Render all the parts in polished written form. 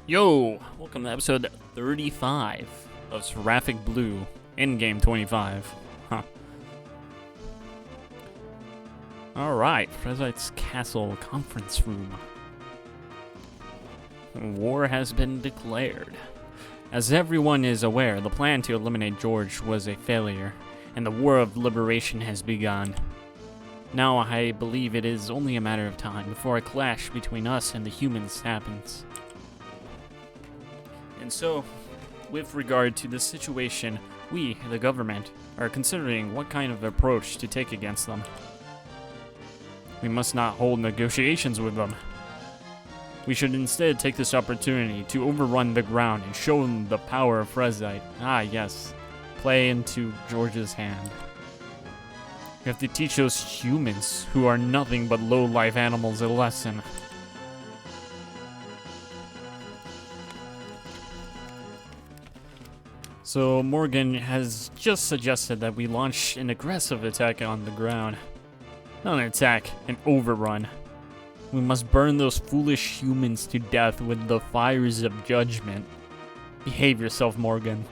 Yo, welcome to episode 35 of Seraphic Blue, in-game 25. Huh. Alright, Frezite's Castle Conference Room. War has been declared. As everyone is aware, the plan to eliminate George was a failure, and the War of Liberation has begun. Now I believe it is only a matter of time before a clash between us and the humans happens. And so, with regard to this situation, we, the government, are considering what kind of approach to take against them. We must not hold negotiations with them. We should instead take this opportunity to overrun the ground and show them the power of Frezite. Ah, yes. Play into George's hand. We have to teach those humans, who are nothing but low-life animals, a lesson. So Morgan has just suggested that we launch an aggressive attack on the ground. Not an attack, an overrun. We must burn those foolish humans to death with the fires of judgment. Behave yourself, Morgan.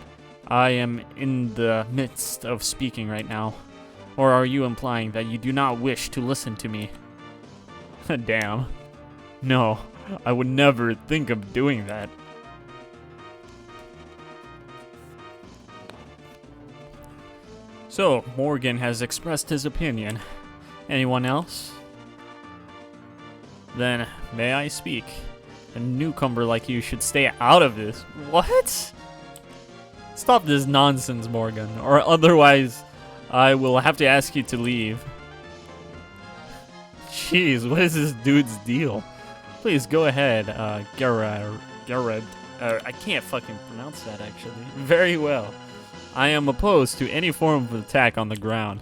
I am in the midst of speaking right now. Or are you implying that you do not wish to listen to me? Damn. No, I would never think of doing that. So, Morgan has expressed his opinion. Anyone else? Then, may I speak? A newcomer like you should stay out of this. What? Stop this nonsense, Morgan, or otherwise I will have to ask you to leave. Jeez, what is this dude's deal? Please go ahead, Garrett. I can't fucking pronounce that, actually. Very well. I am opposed to any form of attack on the ground.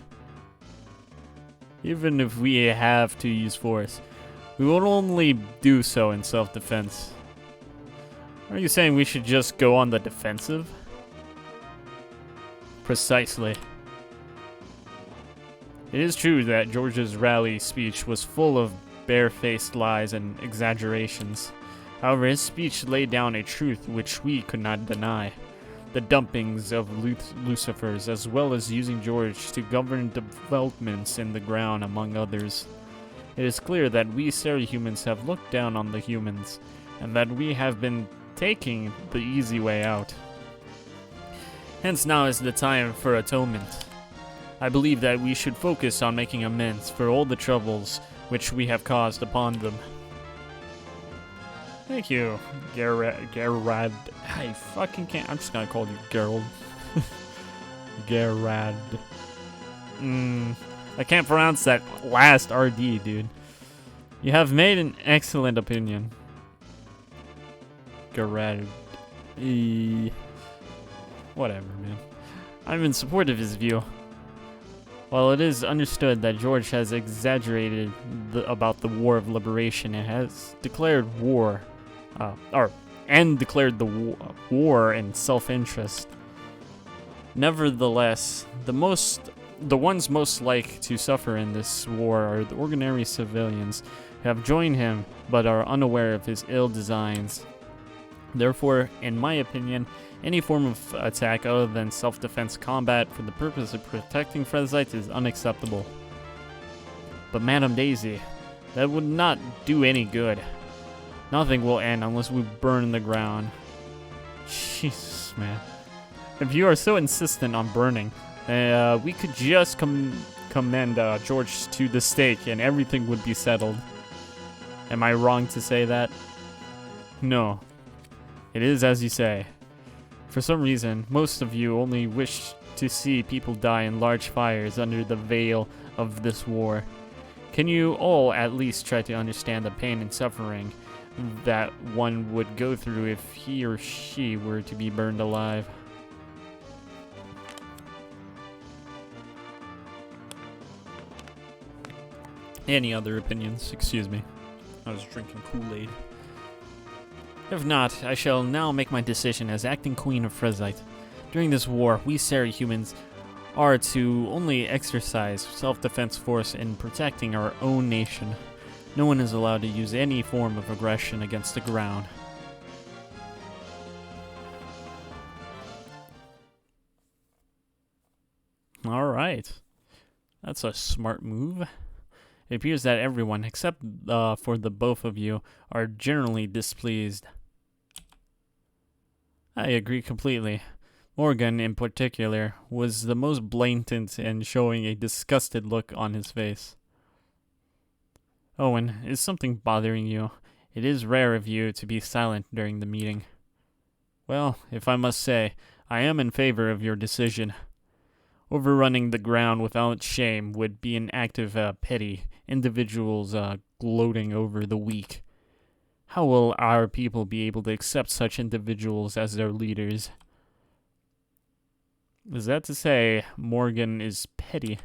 Even if we have to use force, we will only do so in self-defense. Are you saying we should just go on the defensive? Precisely. It is true that George's rally speech was full of barefaced lies and exaggerations. However, his speech laid down a truth which we could not deny. The dumpings of Lucifers, as well as using George to govern developments in the ground, among others. It is clear that we Serahumans have looked down on the humans, and that we have been taking the easy way out. Hence now is the time for atonement. I believe that we should focus on making amends for all the troubles which we have caused upon them. Thank you, Gerard. I fucking can't. I'm just gonna call you Gerald. Gerard. I can't pronounce that last RD, dude. You have made an excellent opinion. Gerard. Whatever, man. I'm in support of his view. While it is understood that George has exaggerated about the War of Liberation and has declared war, declared the war in self-interest. Nevertheless, the ones most like to suffer in this war are the ordinary civilians who have joined him but are unaware of his ill designs. Therefore, in my opinion, any form of attack other than self-defense combat for the purpose of protecting Frezite is unacceptable. But Madame Daisy, that would not do any good. Nothing will end unless we burn the ground. Jesus, man. If you are so insistent on burning, we could just commend George to the stake and everything would be settled. Am I wrong to say that? No. It is as you say. For some reason, most of you only wish to see people die in large fires under the veil of this war. Can you all at least try to understand the pain and suffering that one would go through if he or she were to be burned alive? Any other opinions? Excuse me. I was drinking Kool-Aid. If not, I shall now make my decision as acting queen of Frezite. During this war, we Serahumans are to only exercise self-defense force in protecting our own nation. No one is allowed to use any form of aggression against the ground. Alright. That's a smart move. It appears that everyone, except for the both of you, are generally displeased. I agree completely. Morgan, in particular, was the most blatant in showing a disgusted look on his face. Owen, is something bothering you? It is rare of you to be silent during the meeting. Well, if I must say, I am in favor of your decision. Overrunning the ground without shame would be an act of petty individuals gloating over the weak. How will our people be able to accept such individuals as their leaders? Is that to say Morgan is petty?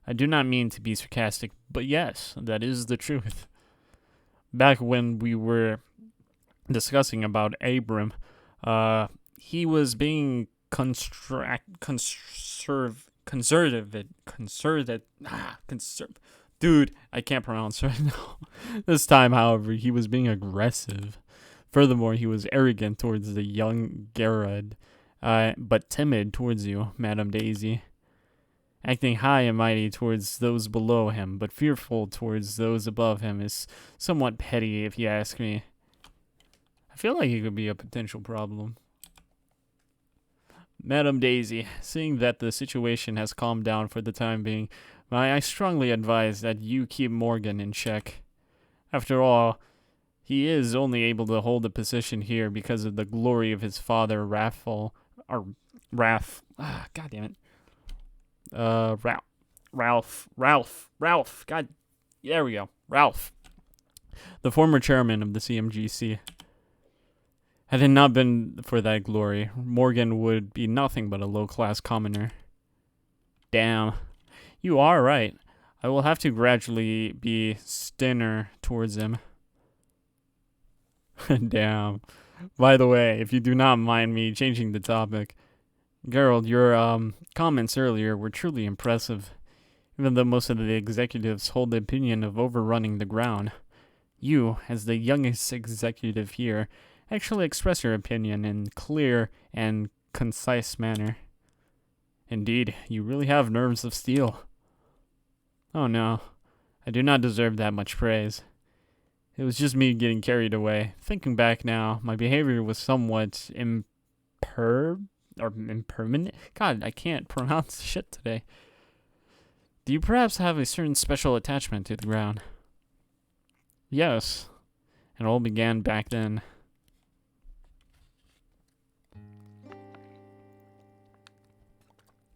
I do not mean to be sarcastic, but yes, that is the truth. Back when we were discussing about Abram, he was being Dude, I can't pronounce right now. This time, however, he was being aggressive. Furthermore, he was arrogant towards the young Garrod, but timid towards you, Madame Daisy. Acting high and mighty towards those below him, but fearful towards those above him is somewhat petty, if you ask me. I feel like he could be a potential problem. Madame Daisy, seeing that the situation has calmed down for the time being, I strongly advise that you keep Morgan in check. After all, he is only able to hold a position here because of the glory of his father, Ralph. God damn it. Ralph. God, there we go. Ralph, the former chairman of the CMGC. Had it not been for that glory, Morgan would be nothing but a low-class commoner. Damn. You are right. I will have to gradually be stinner towards him. Damn. By the way, if you do not mind me changing the topic, Gerald, your comments earlier were truly impressive. Even though most of the executives hold the opinion of overrunning the ground, you, as the youngest executive here, actually express your opinion in clear and concise manner. Indeed, you really have nerves of steel. Oh no, I do not deserve that much praise. It was just me getting carried away. Thinking back now, my behavior was somewhat impermanent. God, I can't pronounce shit today. Do you perhaps have a certain special attachment to the ground? Yes, it all began back then.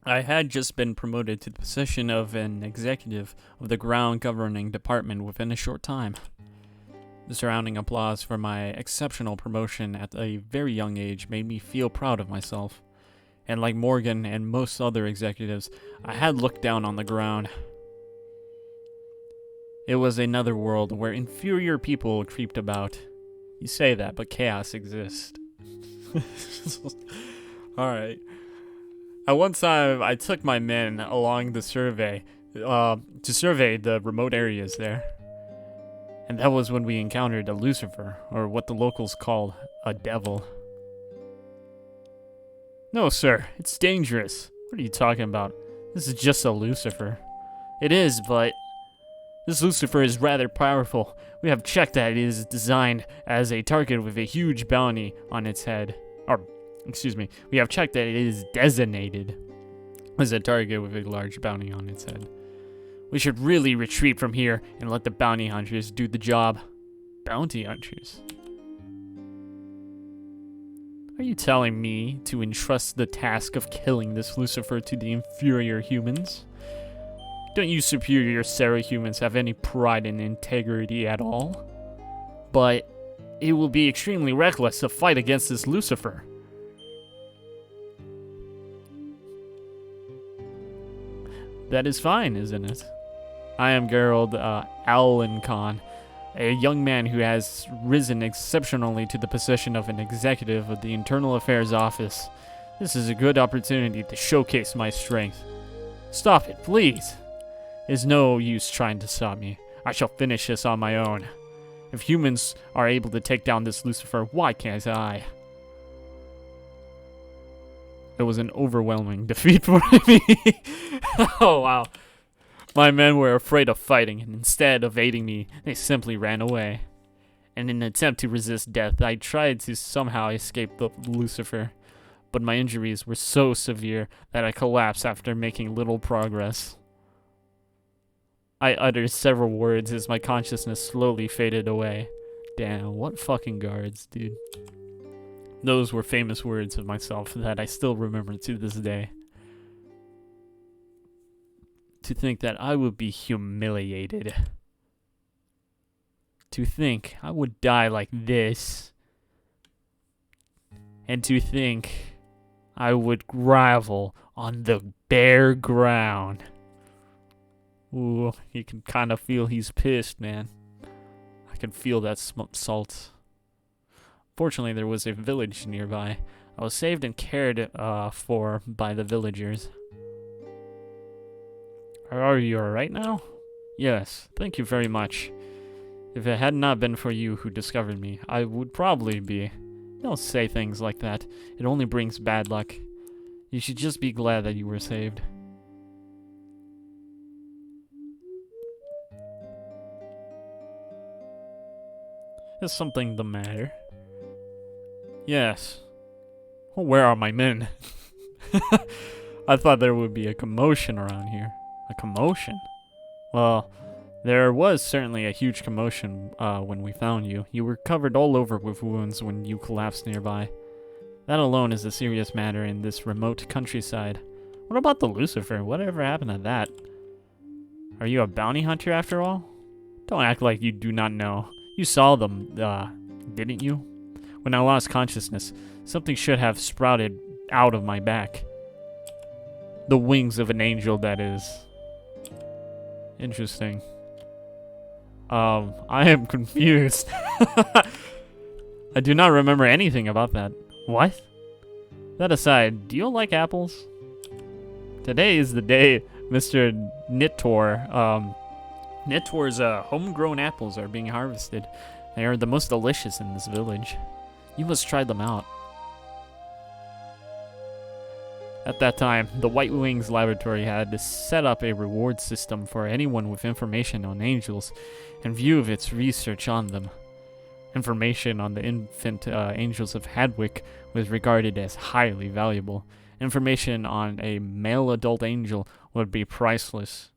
I had just been promoted to the position of an executive of the ground governing department within a short time. The surrounding applause for my exceptional promotion at a very young age made me feel proud of myself. And like Morgan and most other executives, I had looked down on the ground. It was another world where inferior people creeped about. You say that, but chaos exists. Alright. At one time, I took my men along the survey, to survey the remote areas there. And that was when we encountered a Lucifer, or what the locals call a devil. No, sir, it's dangerous. What are you talking about? This is just a Lucifer. It is, but this Lucifer is rather powerful. We have checked that it is designed as a target with a huge bounty on its head. We have checked that it is designated as a target with a large bounty on its head. We should really retreat from here and let the bounty hunters do the job. Bounty hunters? Are you telling me to entrust the task of killing this Lucifer to the inferior humans? Don't you superior Serahumans have any pride and integrity at all? But it will be extremely reckless to fight against this Lucifer. That is fine, isn't it? I am Gerald Alencon, a young man who has risen exceptionally to the position of an executive of the Internal Affairs Office. This is a good opportunity to showcase my strength. Stop it, please. There's no use trying to stop me. I shall finish this on my own. If humans are able to take down this Lucifer, why can't I? It was an overwhelming defeat for me. Oh, wow. My men were afraid of fighting, and instead of aiding me, they simply ran away. In an attempt to resist death, I tried to somehow escape the Lucifer, but my injuries were so severe that I collapsed after making little progress. I uttered several words as my consciousness slowly faded away. Damn, what fucking guards, dude. Those were famous words of myself that I still remember to this day. To think that I would be humiliated. To think I would die like this. And to think I would grovel on the bare ground. Ooh, you can kind of feel he's pissed, man. I can feel that salt. Fortunately, there was a village nearby. I was saved and cared for by the villagers. Are you alright now? Yes, thank you very much. If it had not been for you who discovered me, I would probably be. Don't say things like that. It only brings bad luck. You should just be glad that you were saved. Is something the matter? Yes. Well, where are my men? I thought there would be a commotion around here. A commotion? Well, there was certainly a huge commotion when we found you. You were covered all over with wounds when you collapsed nearby. That alone is a serious matter in this remote countryside. What about the Lucifer? Whatever happened to that? Are you a bounty hunter after all? Don't act like you do not know. You saw them, didn't you? When I lost consciousness, something should have sprouted out of my back. The wings of an angel, that is. Interesting. I am confused. I do not remember anything about that. What? That aside, do you like apples? Today is the day Mr. Nitor, Nitor's homegrown apples are being harvested. They are the most delicious in this village. You must try them out. At that time, the White Wings Laboratory had set up a reward system for anyone with information on angels in view of its research on them. Information on the infant angels of Hadwick was regarded as highly valuable. Information on a male adult angel would be priceless.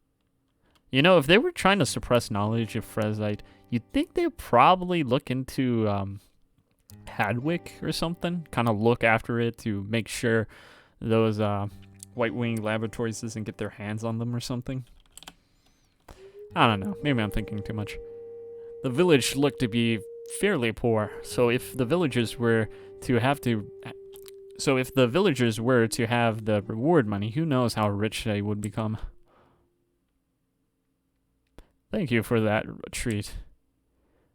You know, if they were trying to suppress knowledge of Frezite, you'd think they'd probably look into Hadwick or something. Kind of look after it to make sure those White Wing Laboratories doesn't get their hands on them or something. I don't know. Maybe I'm thinking too much. The village looked to be fairly poor, so if the villagers were to have the reward money, who knows how rich they would become. Thank you for that treat.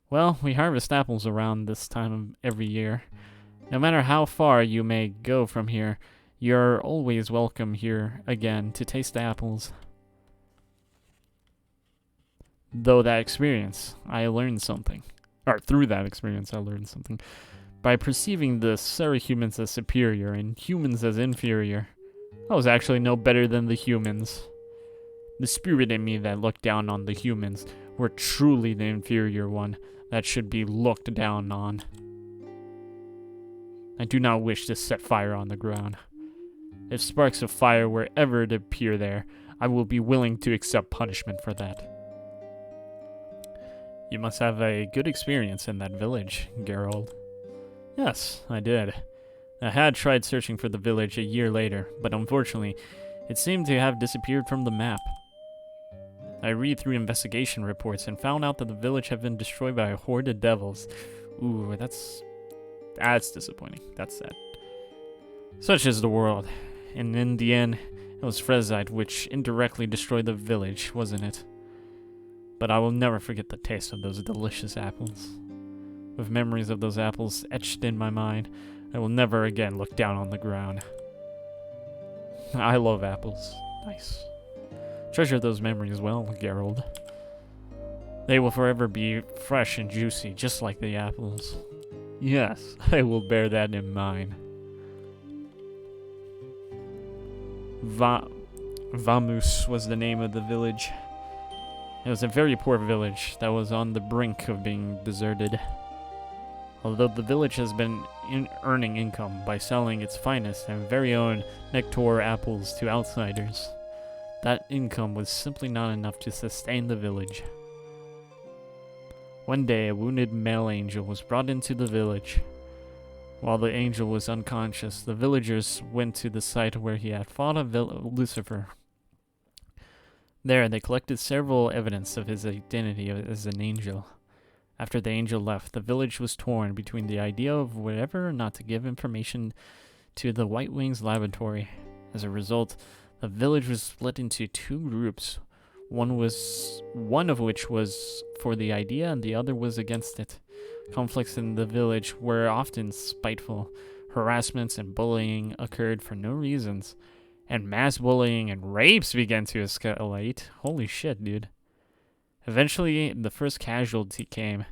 Well, we harvest apples around this time every year. No matter how far you may go from here, you're always welcome here again to taste the apples. Through that experience, I learned something. By perceiving the Serahumans as superior and humans as inferior, I was actually no better than the humans. The spirit in me that looked down on the humans were truly the inferior one that should be looked down on. I do not wish to set fire on the ground. If sparks of fire were ever to appear there, I will be willing to accept punishment for that. You must have a good experience in that village, Geralt. Yes, I did. I had tried searching for the village a year later, but unfortunately, it seemed to have disappeared from the map. I read through investigation reports and found out that the village had been destroyed by a horde of devils. Ooh, that's disappointing. That's sad. Such is the world. And in the end, it was Frezite which indirectly destroyed the village, wasn't it? But I will never forget the taste of those delicious apples. With memories of those apples etched in my mind, I will never again look down on the ground. I love apples. Nice. Treasure those memories well, Geralt. They will forever be fresh and juicy, just like the apples. Yes, I will bear that in mind. Vamus was the name of the village. It was a very poor village that was on the brink of being deserted. Although the village has been earning income by selling its finest and very own nectar apples to outsiders, that income was simply not enough to sustain the village. One day, a wounded male angel was brought into the village. While the angel was unconscious, the villagers went to the site where he had fought Lucifer. There, they collected several evidence of his identity as an angel. After the angel left, the village was torn between the idea of whether or not to give information to the White Wings laboratory. As a result, the village was split into two groups. One of which was for the idea and the other was against it. Conflicts in the village were often spiteful. Harassments and bullying occurred for no reasons. And mass bullying and rapes began to escalate. Holy shit, dude. Eventually, the first casualty came.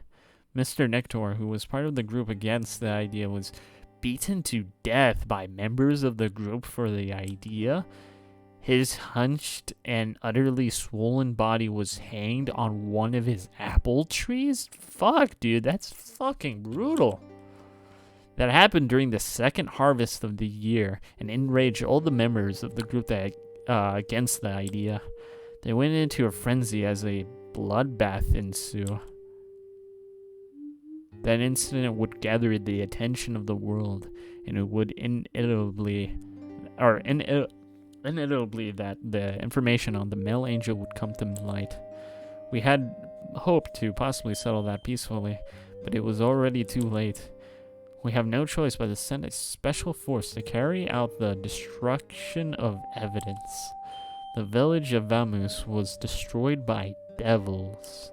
Mr. Nectar, who was part of the group against the idea, was beaten to death by members of the group for the idea. His hunched and utterly swollen body was hanged on one of his apple trees? Fuck, dude, that's fucking brutal. That happened during the second harvest of the year and enraged all the members of the group that against the idea. They went into a frenzy as a bloodbath ensued. That incident would gather the attention of the world, and it would inevitably that the information on the male angel would come to light. We had hoped to possibly settle that peacefully, but it was already too late. We have no choice but to send a special force to carry out the destruction of evidence. The village of Vamus was destroyed by devils.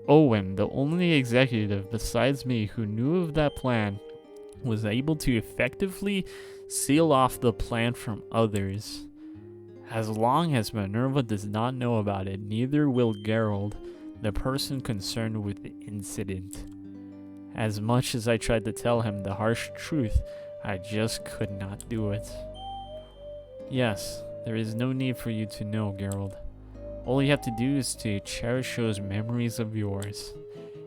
Owen, the only executive besides me who knew of that plan, was able to effectively seal off the plan from others. As long as Minerva does not know about it, neither will Gerald, the person concerned with the incident. As much as I tried to tell him the harsh truth, I just could not do it. Yes, there is no need for you to know, Gerald. All you have to do is to cherish those memories of yours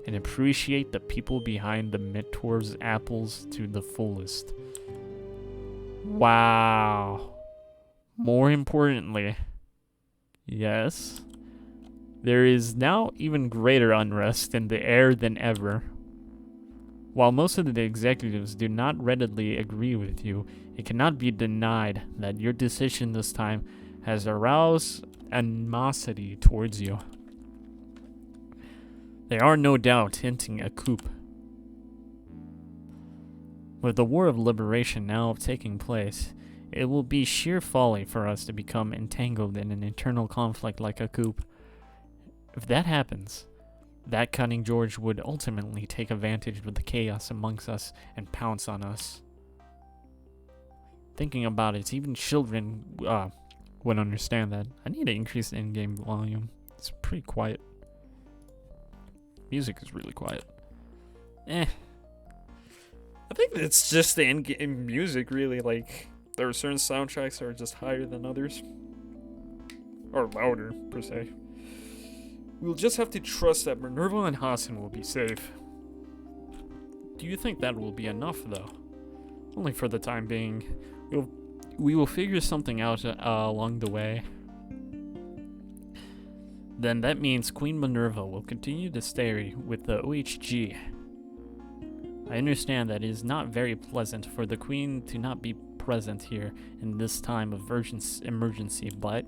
and appreciate the people behind the Mentor's apples to the fullest. Wow. More importantly, yes, there is now even greater unrest in the air than ever. While most of the executives do not readily agree with you, it cannot be denied that your decision this time has aroused animosity towards you. They are no doubt hinting a coup. With the War of Liberation now taking place, it will be sheer folly for us to become entangled in an internal conflict like a coup. If that happens, that cunning George would ultimately take advantage of the chaos amongst us and pounce on us. Thinking about it, even children would understand that. I need to increase the in-game volume. It's pretty quiet. Music is really quiet. I think it's just the in-game music, really. Like, there are certain soundtracks that are just higher than others. Or louder, per se. We'll just have to trust that Minerva and Hassan will be safe. Do you think that will be enough, though? Only for the time being. We will figure something out along the way. Then that means Queen Minerva will continue to stay with the OHG. I understand that it is not very pleasant for the Queen to not be present here in this time of emergency, but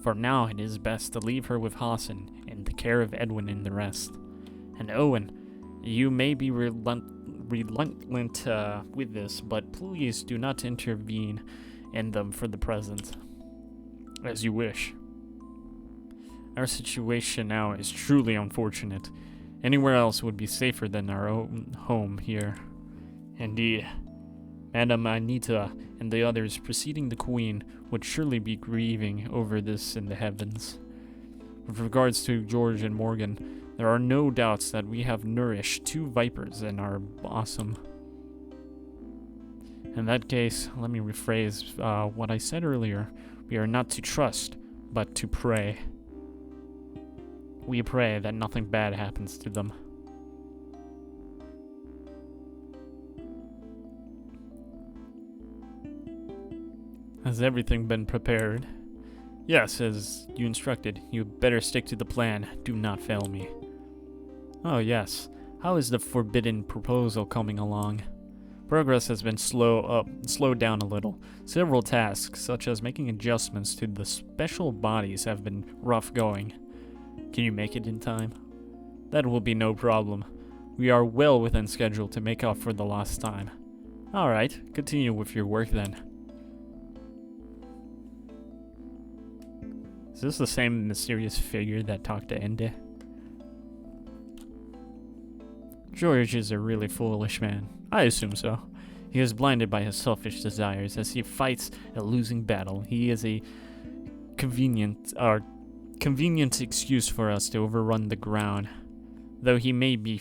for now it is best to leave her with Hassan in the care of Edwin and the rest. And Owen, you may be reluctant with this, but please do not intervene in them for the present, as you wish. Our situation now is truly unfortunate. Anywhere else would be safer than our own home here. Indeed, Madame Anita and the others preceding the Queen would surely be grieving over this in the heavens. With regards to George and Morgan, there are no doubts that we have nourished two vipers in our bosom. In that case, let me rephrase what I said earlier. We are not to trust, but to pray. We pray that nothing bad happens to them. Has everything been prepared? Yes, as you instructed. You better stick to the plan. Do not fail me. Oh, yes. How is the forbidden proposal coming along? Progress has been slowed down a little. Several tasks, such as making adjustments to the special bodies, have been rough going. Can you make it in time? That will be no problem. We are well within schedule to make up for the lost time. Alright, continue with your work then. Is this the same mysterious figure that talked to Ende? George is a really foolish man. I assume so. He is blinded by his selfish desires as he fights a losing battle. He is a convenient excuse for us to overrun the ground. Though he may be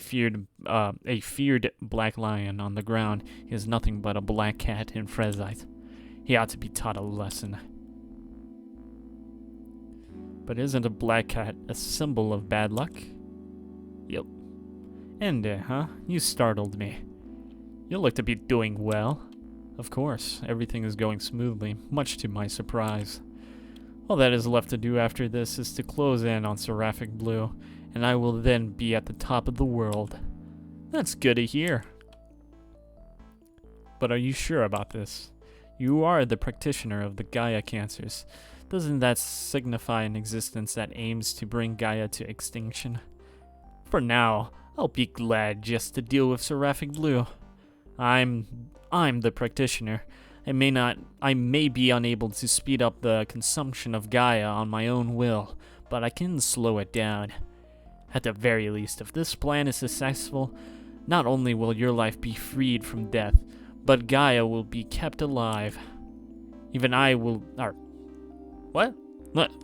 a feared black lion on the ground, he is nothing but a black cat in Frezite. He ought to be taught a lesson. But isn't a black cat a symbol of bad luck? Yep. Ende, huh? You startled me. You look to be doing well. Of course, everything is going smoothly, much to my surprise. All that is left to do after this is to close in on Seraphic Blue, and I will then be at the top of the world. That's good to hear. But are you sure about this? You are the practitioner of the Gaia cancers. Doesn't that signify an existence that aims to bring Gaia to extinction? For now, I'll be glad just to deal with Seraphic Blue. I'm the practitioner. I may be unable to speed up the consumption of Gaia on my own will, but I can slow it down. At the very least, if this plan is successful, not only will your life be freed from death, but Gaia will be kept alive. Even I will... What?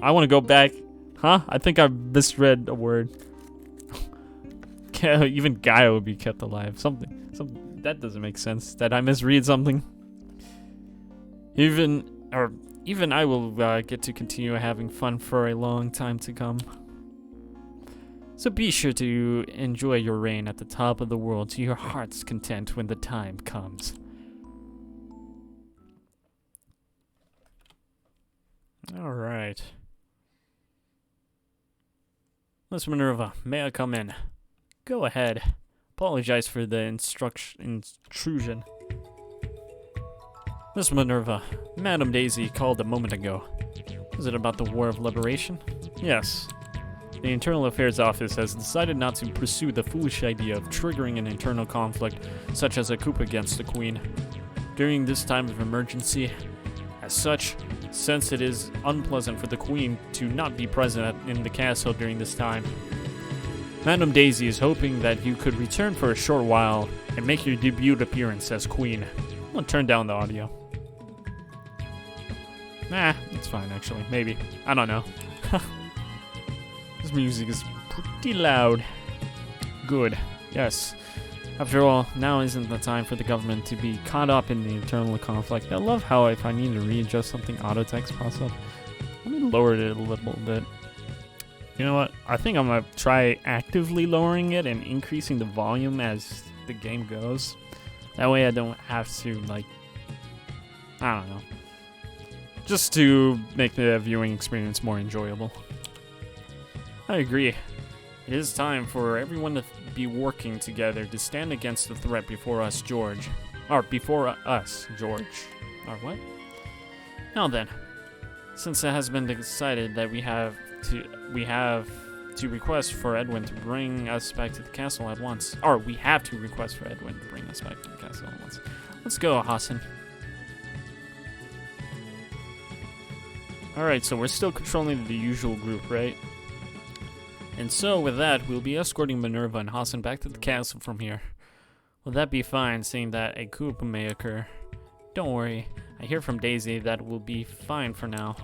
I want to go back. Huh? I think I misread a word. Even Gaia will be kept alive. Something. That doesn't make sense. That I misread something. Even I will get to continue having fun for a long time to come. So be sure to enjoy your reign at the top of the world to your heart's content when the time comes. Alright. Miss Minerva, may I come in? Go ahead. Apologize for the intrusion. Miss Minerva, Madame Daisy called a moment ago. Is it about the War of Liberation? Yes. The Internal Affairs Office has decided not to pursue the foolish idea of triggering an internal conflict, such as a coup against the Queen, during this time of emergency. As such, since it is unpleasant for the Queen to not be present in the castle during this time, Madame Daisy is hoping that you could return for a short while and make your debut appearance as Queen. I'm gonna turn down the audio. Nah, it's fine actually. Maybe. I don't know. This music is pretty loud. Good. Yes. After all, now isn't the time for the government to be caught up in the internal conflict. I love how if I need to readjust something, auto text pops up. Let me lower it a little bit. You know what? I think I'm going to try actively lowering it and increasing the volume as the game goes. That way I don't have to, like, I don't know. Just to make the viewing experience more enjoyable. I agree. It is time for everyone to be working together to stand against the threat before us, George. Or before us, George. Or what? Now then, since it has been decided that we have to request for Edwin to bring us back to the castle at once. Or we have to request for Edwin to bring us back to the castle at once. Let's go, Hassan. Alright, so we're still controlling the usual group, right? And so, with that, we'll be escorting Minerva and Hassan back to the castle from here. Will that be fine, seeing that a coup may occur? Don't worry, I hear from Daisy that will be fine for now.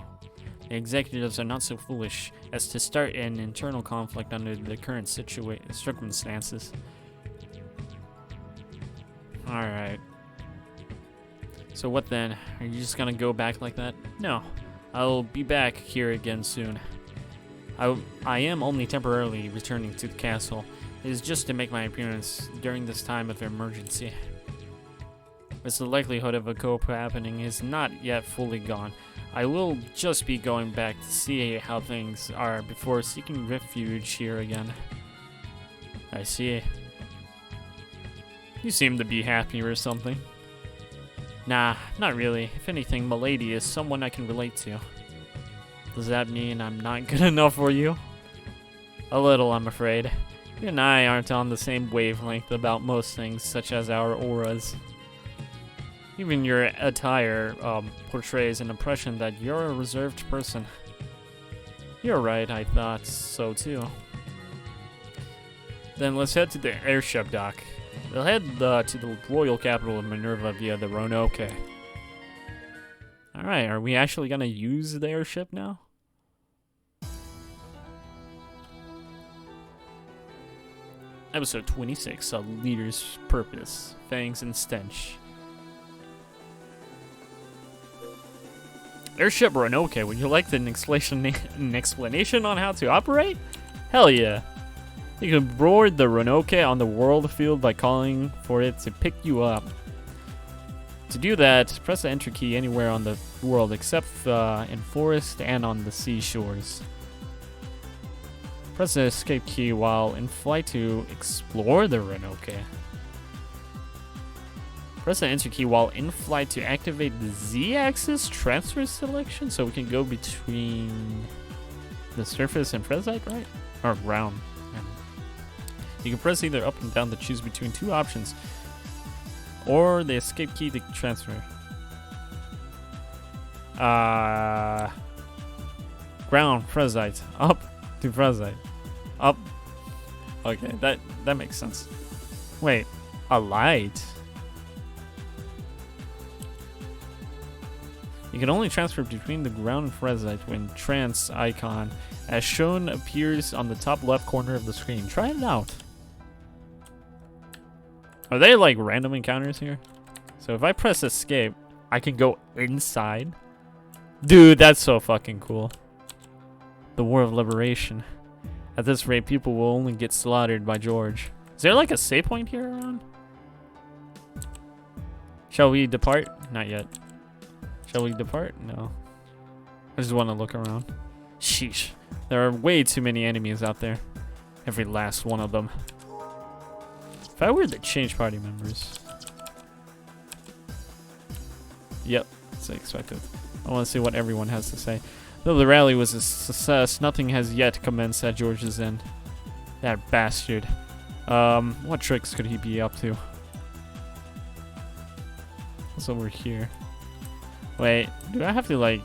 The executives are not so foolish as to start an internal conflict under the current circumstances. Alright. So what then? Are you just gonna go back like that? No. I'll be back here again soon. I am only temporarily returning to the castle. It is just to make my appearance during this time of emergency. As the likelihood of a coup happening is not yet fully gone, I will just be going back to see how things are before seeking refuge here again. I see. You seem to be happy or something. Nah, not really. If anything, Milady is someone I can relate to. Does that mean I'm not good enough for you? A little, I'm afraid. You and I aren't on the same wavelength about most things, such as our auras. Even your attire portrays an impression that you're a reserved person. You're right, I thought so too. Then let's head to the airship dock. We'll head to the royal capital of Minerva via the Roanoke. Alright, are we actually gonna use the airship now? Episode 26, A Leader's Purpose, Fangs and Stench. Airship Roanoke, would you like an explanation on how to operate? Hell yeah. You can board the Roanoke on the world field by calling for it to pick you up. To do that, press the enter key anywhere on the world except in forest and on the seashores. Press the escape key while in flight to explore the Roanoke. Press the enter key while in flight to activate the Z-axis transfer selection so we can go between the surface and Frezite, right? Or ground. You can press either up and down to choose between two options, or the escape key to transfer. Ground, Frezite. Up to Frezite. Up. Okay, that makes sense. Wait, a light? You can only transfer between the ground and Frezite when trans icon, as shown, appears on the top left corner of the screen. Try it out. Are they like random encounters here? So if I press escape, I can go inside? Dude, that's so fucking cool. The War of Liberation. At this rate, people will only get slaughtered by George. Is there like a save point here around? Shall we depart? Not yet. Shall we depart? No. I just want to look around. Sheesh. There are way too many enemies out there. Every last one of them. If I were to change party members. Yep, that's expected. I want to see what everyone has to say. Though the rally was a success, nothing has yet commenced at George's Inn. That bastard. What tricks could he be up to? What's over here? Wait, do I have to like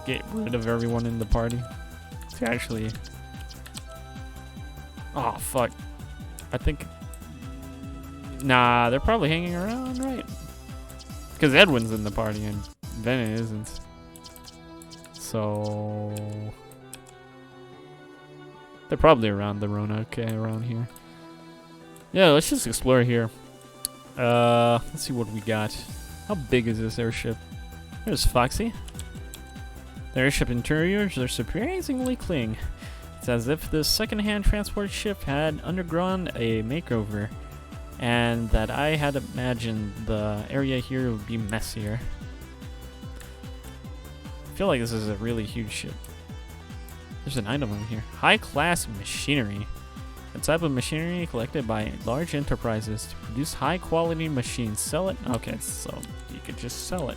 get rid of everyone in the party to actually? Oh fuck! I think. Nah, they're probably hanging around, right? Because Edwin's in the party and Bennett isn't. So they're probably around the Roanoke around here. Yeah, let's just explore here. Let's see what we got. How big is this airship? There's Foxy. The airship interiors are surprisingly clean. It's as if this second-hand transport ship had undergone a makeover, and that I had imagined the area here would be messier. I feel like this is a really huge ship. There's an item over here. High-class machinery. A type of machinery collected by large enterprises to produce high-quality machines. Sell it? Okay, so you could just sell it.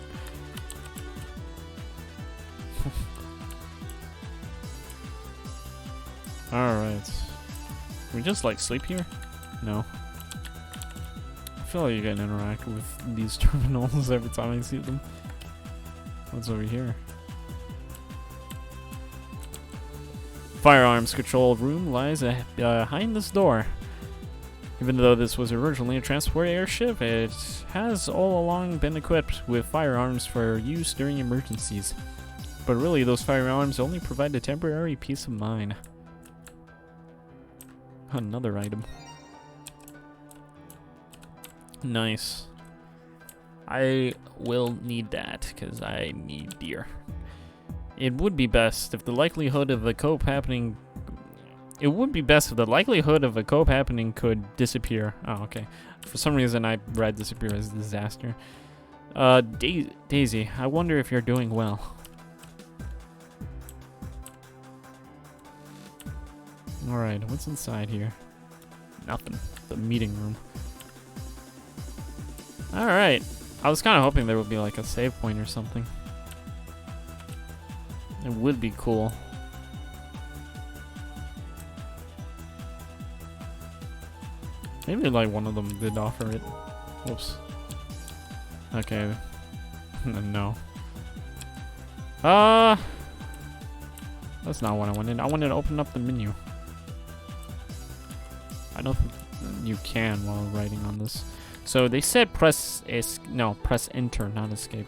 Alright. Can we just like sleep here? No. I feel like you can interact with these terminals every time I see them. What's over here? Firearms control room lies behind this door. Even though this was originally a transport airship, it has all along been equipped with firearms for use during emergencies. But really, those firearms only provide a temporary peace of mind. Another item. Nice. I will need that, because I need deer. It would be best if the likelihood of a cope happening... It would be best if the likelihood of a cope happening could disappear. Oh, okay. For some reason, I read disappear as disaster. Daisy, I wonder if you're doing well. Alright, what's inside here? Nothing. The meeting room. Alright. I was kind of hoping there would be like a save point or something. It would be cool. Maybe like one of them did offer it. Whoops. Okay. No. That's not what I wanted. I wanted to open up the menu. I don't think you can while writing on this. So they said press enter, not escape.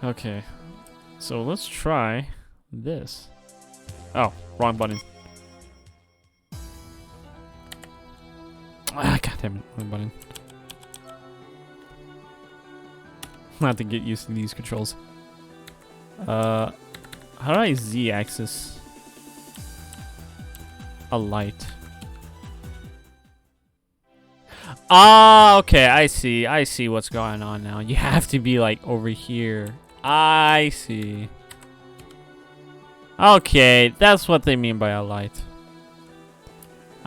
Okay. So let's try this. Oh, wrong button. Ah, goddammit, wrong button. I have to get used to these controls. How do I Z-axis a light? Ah, okay, I see what's going on now. You have to be like over here. I see. Okay, that's what they mean by a light.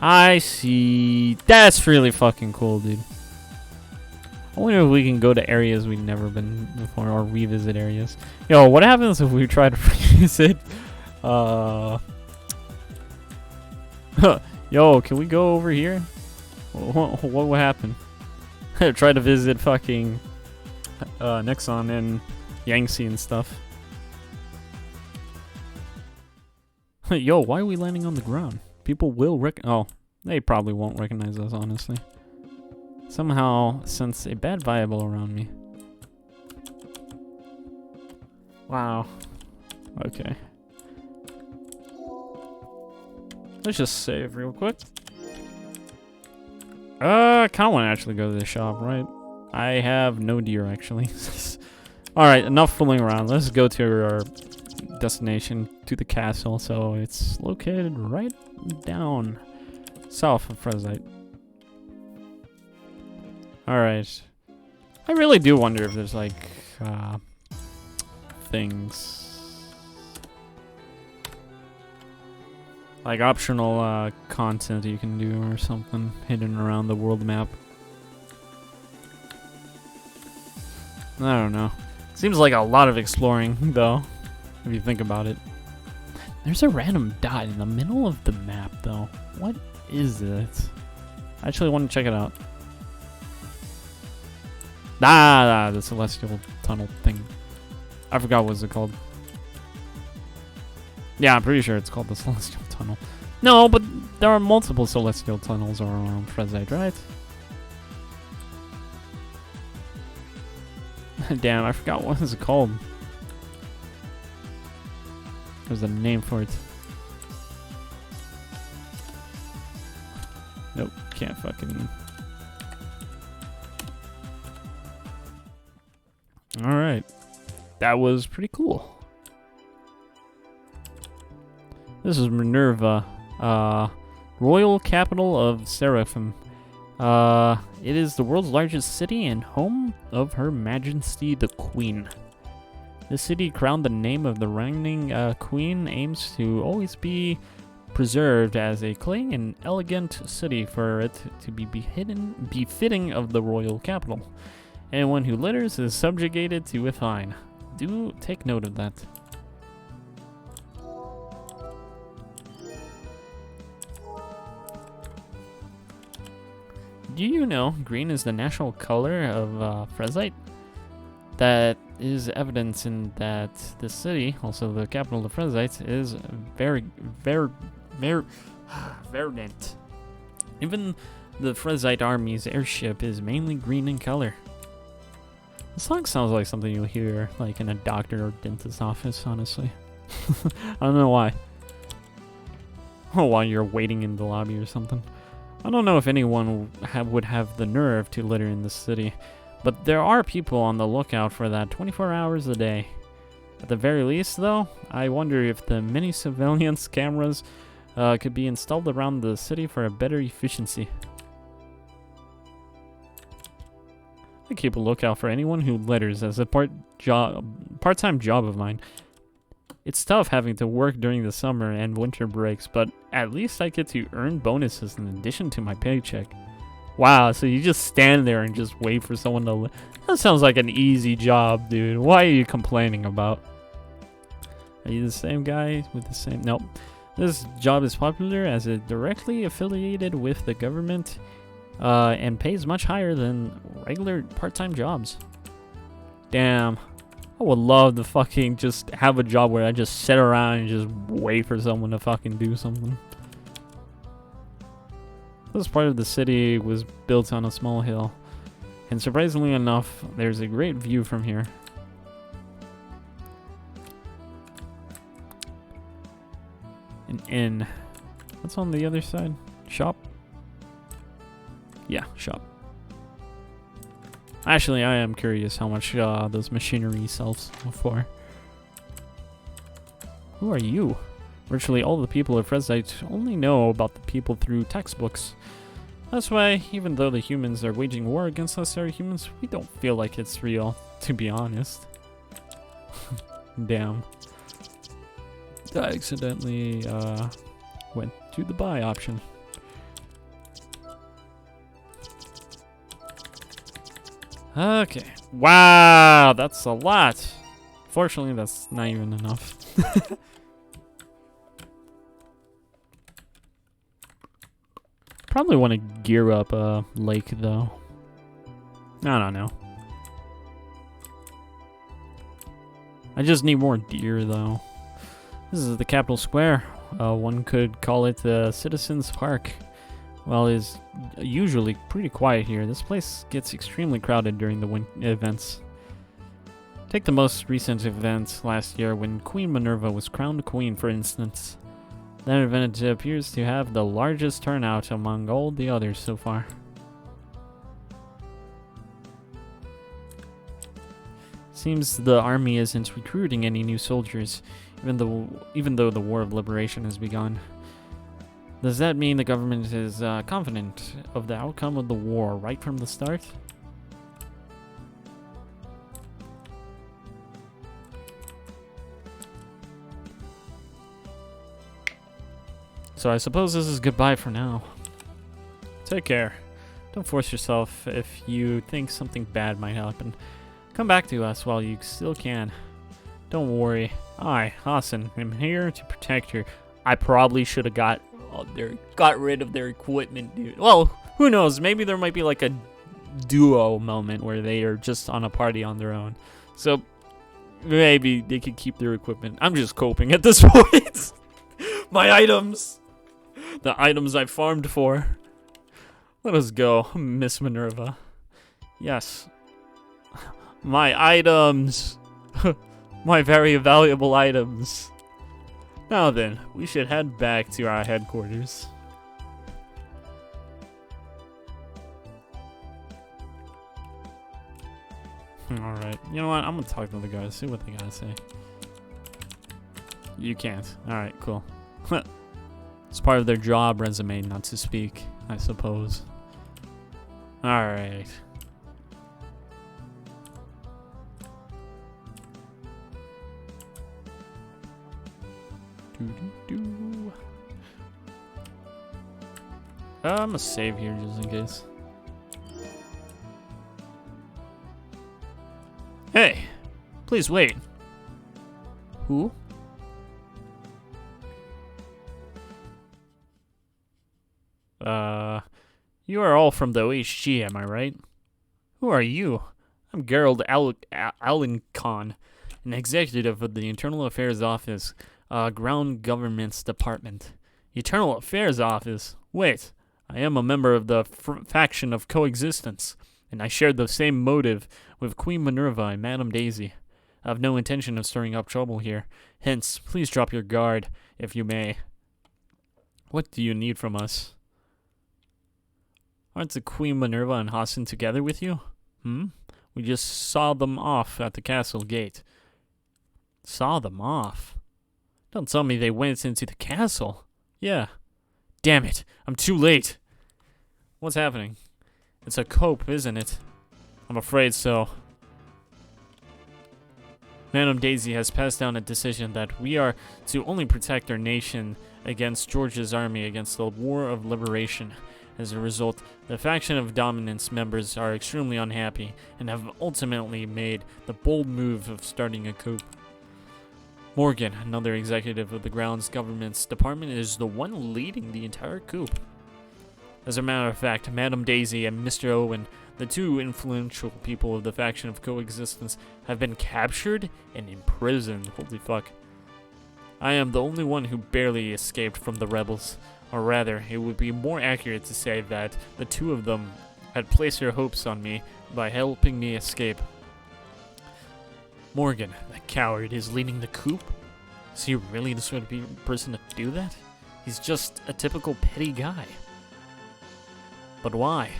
I see. That's really fucking cool, dude. I wonder if we can go to areas we've never been before or revisit areas. Yo, what happens if we try to revisit? Yo, can we go over here? What would happen? Try to visit fucking Nexon and Yangtze and stuff. Yo, why are we landing on the ground? People will oh, they probably won't recognize us, honestly. Somehow sense a bad vibe all around me. Wow. Okay. Let's just save real quick. I kind of want to actually go to the shop, right? I have no deer, actually. Alright, enough fooling around. Let's go to our destination, to the castle. So it's located right down south of Fresite. Alright. I really do wonder if there's like things like optional content you can do or something hidden around the world map. I don't know. Seems like a lot of exploring though, if you think about it. There's a random dot in the middle of the map though. What is it? I actually want to check it out. Ah, the celestial tunnel thing. I forgot what it's called. Yeah, I'm pretty sure it's called the celestial tunnel. No, but there are multiple celestial tunnels around Fresite, right? Damn, I forgot what it's called. There's a name for it. Nope, can't fucking... Alright. That was pretty cool. This is Minerva, royal capital of Seraphim. It is the world's largest city and home of Her Majesty the Queen. This city, crowned the name of the reigning queen, aims to always be preserved as a clean and elegant city for it to be befitting of the royal capital. Anyone who litters is subjugated to a fine. Do take note of that. Do you know green is the national color of Fresite? That is evidence in that the city, also the capital of Fresite, is very verdant. Even the Fresite army's airship is mainly green in color. The song sounds like something you'll hear like in a doctor or dentist's office, honestly. I don't know why. Oh, while you're waiting in the lobby or something. I don't know if anyone would have the nerve to litter in this city, but there are people on the lookout for that 24 hours a day. At the very least, though, I wonder if the many surveillance cameras could be installed around the city for a better efficiency. I keep a lookout for anyone who litters as a part-time job of mine. It's tough having to work during the summer and winter breaks, but at least I get to earn bonuses in addition to my paycheck. Wow, so you just stand there and just wait for someone to That sounds like an easy job, dude. Why are you complaining about? Are you the same guy with the same... Nope. This job is popular as it directly affiliated with the government and pays much higher than regular part-time jobs. Damn. I would love to fucking just have a job where I just sit around and just wait for someone to fucking do something. This part of the city was built on a small hill, and surprisingly enough, there's a great view from here. An inn. What's on the other side? Shop? Yeah, shop. Actually, I am curious how much those machinery sells for. Who are you? Virtually all the people of Fresite only know about the people through textbooks. That's why, even though the humans are waging war against us humans, we don't feel like it's real, to be honest. Damn. I accidentally went to the buy option. Okay. Wow, that's a lot. Fortunately, that's not even enough. Probably want to gear up a lake, though. I don't know. I just need more deer, though. This is the capital square. One could call it the Citizens Park. While it is usually pretty quiet here, this place gets extremely crowded during the events. Take the most recent event last year when Queen Minerva was crowned queen, for instance. That event appears to have the largest turnout among all the others so far. Seems the army isn't recruiting any new soldiers, even though the War of Liberation has begun. Does that mean the government is confident of the outcome of the war right from the start? So I suppose this is goodbye for now. Take care. Don't force yourself if you think something bad might happen. Come back to us while you still can. Don't worry. I, Hassan, am here to protect you. I probably should have got rid of their equipment, dude. Well, who knows? Maybe there might be like a duo moment where they are just on a party on their own. So maybe they could keep their equipment. I'm just coping at this point. My items. The items I farmed for. Let us go, Miss Minerva. Yes. My items. My very valuable items. Now then, we should head back to our headquarters. Alright, you know what? I'm gonna talk to the guys, see what they gotta say. You can't. Alright, cool. It's part of their job resume not to speak, I suppose. Alright. I'm gonna save here just in case. Hey! Please wait. Who? You are all from the OHG, am I right? Who are you? I'm Gerald Alencon, an executive of the Internal Affairs Office, Ground Governments Department. Internal Affairs Office? Wait, I am a member of the faction of coexistence, and I shared the same motive with Queen Minerva and Madame Daisy. I have no intention of stirring up trouble here. Hence, please drop your guard, if you may. What do you need from us? Aren't the Queen Minerva and Hassan together with you? We just saw them off at the castle gate. Saw them off? Don't tell me they went into the castle. Yeah. Damn it, I'm too late. What's happening? It's a cope, isn't it? I'm afraid so. Madame Daisy has passed down a decision that we are to only protect our nation against George's army against the War of Liberation. As a result, the faction of Dominance members are extremely unhappy and have ultimately made the bold move of starting a coup. Morgan, another executive of the grounds government's department, is the one leading the entire coup. As a matter of fact, Madame Daisy and Mr. Owen, the two influential people of the faction of coexistence, have been captured and imprisoned. Holy fuck. I am the only one who barely escaped from the rebels. Or rather, it would be more accurate to say that the two of them had placed their hopes on me by helping me escape. Morgan, the coward, is leading the coup? Is he really the sort of person to do that? He's just a typical petty guy. But why?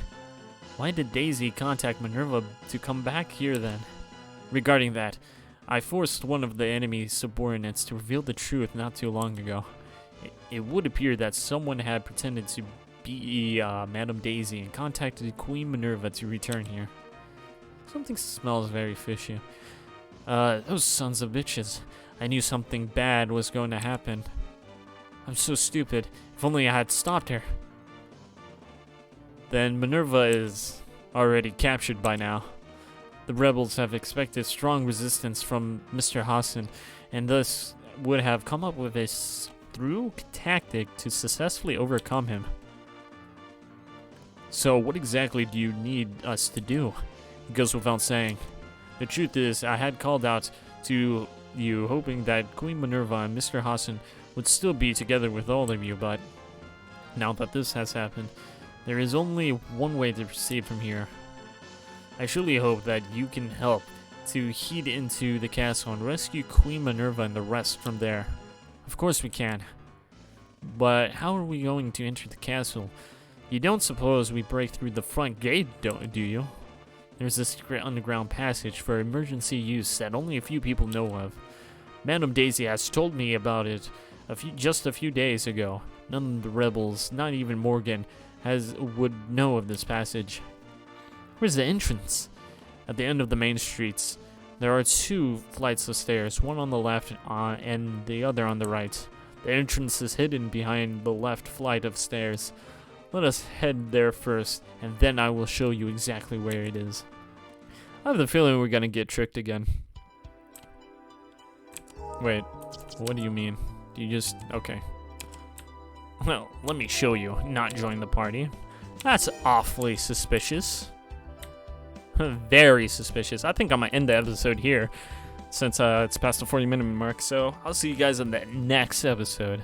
Why did Daisy contact Minerva to come back here then? Regarding that, I forced one of the enemy's subordinates to reveal the truth not too long ago. It would appear that someone had pretended to be Madame Daisy and contacted Queen Minerva to return here. Something smells very fishy. Those sons of bitches. I knew something bad was going to happen. I'm so stupid. If only I had stopped her. Then Minerva is already captured by now. The rebels have expected strong resistance from Mr. Hassan, and thus would have come up with a through tactic to successfully overcome him. So what exactly do you need us to do? It goes without saying. The truth is, I had called out to you hoping that Queen Minerva and Mr. Hassan would still be together with all of you, but now that this has happened, there is only one way to proceed from here. I surely hope that you can help to heed into the castle and rescue Queen Minerva and the rest from there. Of course we can. But how are we going to enter the castle? You don't suppose we break through the front gate, do you? There's a secret underground passage for emergency use that only a few people know of. Madame Daisy has told me about it just a few days ago. None of the rebels, not even Morgan, would know of this passage. Where's the entrance? At the end of the main streets. There are two flights of stairs, one on the left and the other on the right. The entrance is hidden behind the left flight of stairs. Let us head there first, and then I will show you exactly where it is. I have the feeling we're gonna get tricked again. Wait, what do you mean? Do you just... okay. Well, let me show you, not join the party. That's awfully suspicious. Very suspicious. I think I might end the episode here, since it's past the 40-minute mark, so I'll see you guys in the next episode.